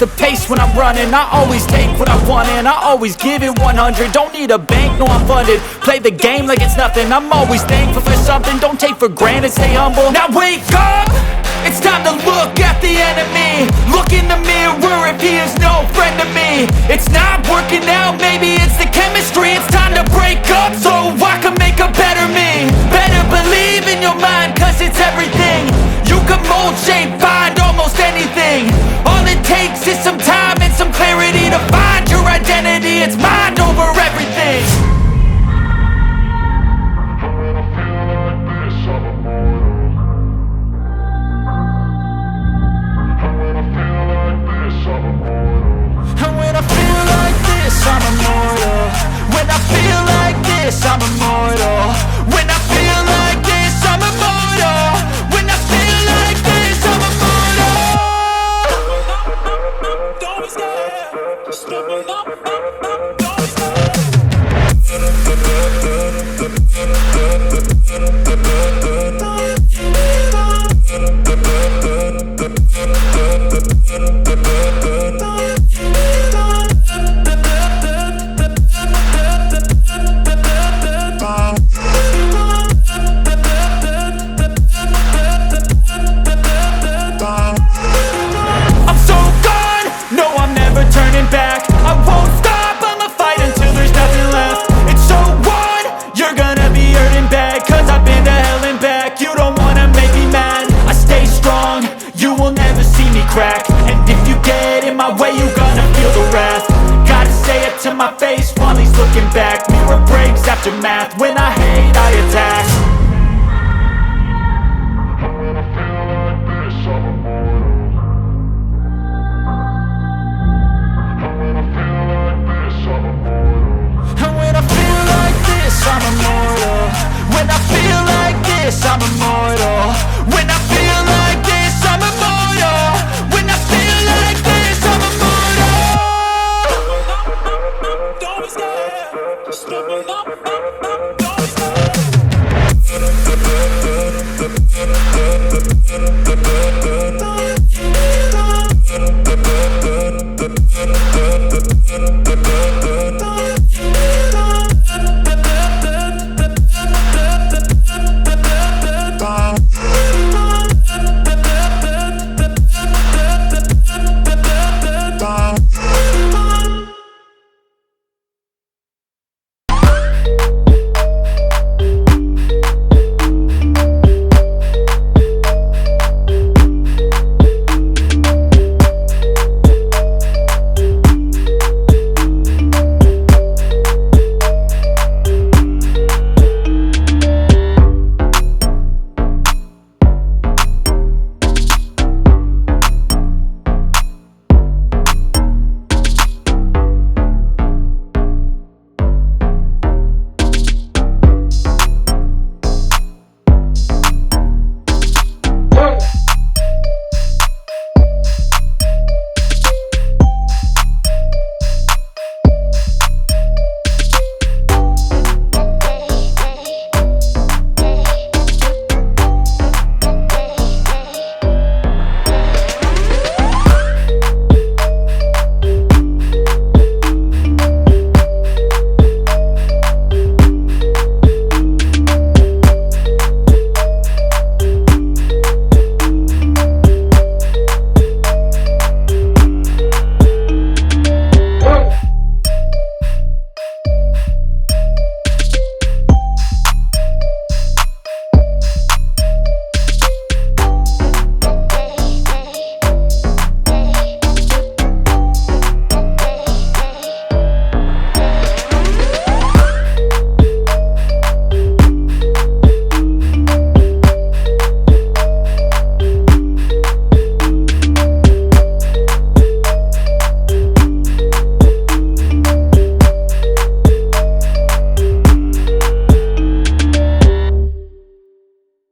the pace when I'm running. I always take what I want and I always give it 100. Don't need a bank, no I'm funded. Play the game like it's nothing. I'm always thankful for something. Don't take for granted, stay humble. Now wake up! It's time to look at the enemy. Look in the mirror if he is no friend to me. It's not working out, maybe it's the chemistry. It's time to break up so I can make a better me. Better believe in your mind, cause it's everything. You can mold, shape, find almost anything. All it takes is some time and some clarity to find your identity. It's mind over everything. I'm immortal. When I feel like this, I'm immortal. When I feel like this, I'm immortal. When I feel like this, I'm immortal. Don't be scared. Just level up, don't be scared. And if you get in my way, you gonna feel the wrath. Gotta say it to my face while he's looking back. Mirror breaks after math. When I hate, I attack. And when I feel like this, I'm immortal. And when I feel like this, I'm immortal. And when I feel like this, I'm immortal. When I feel like this, I'm immortal.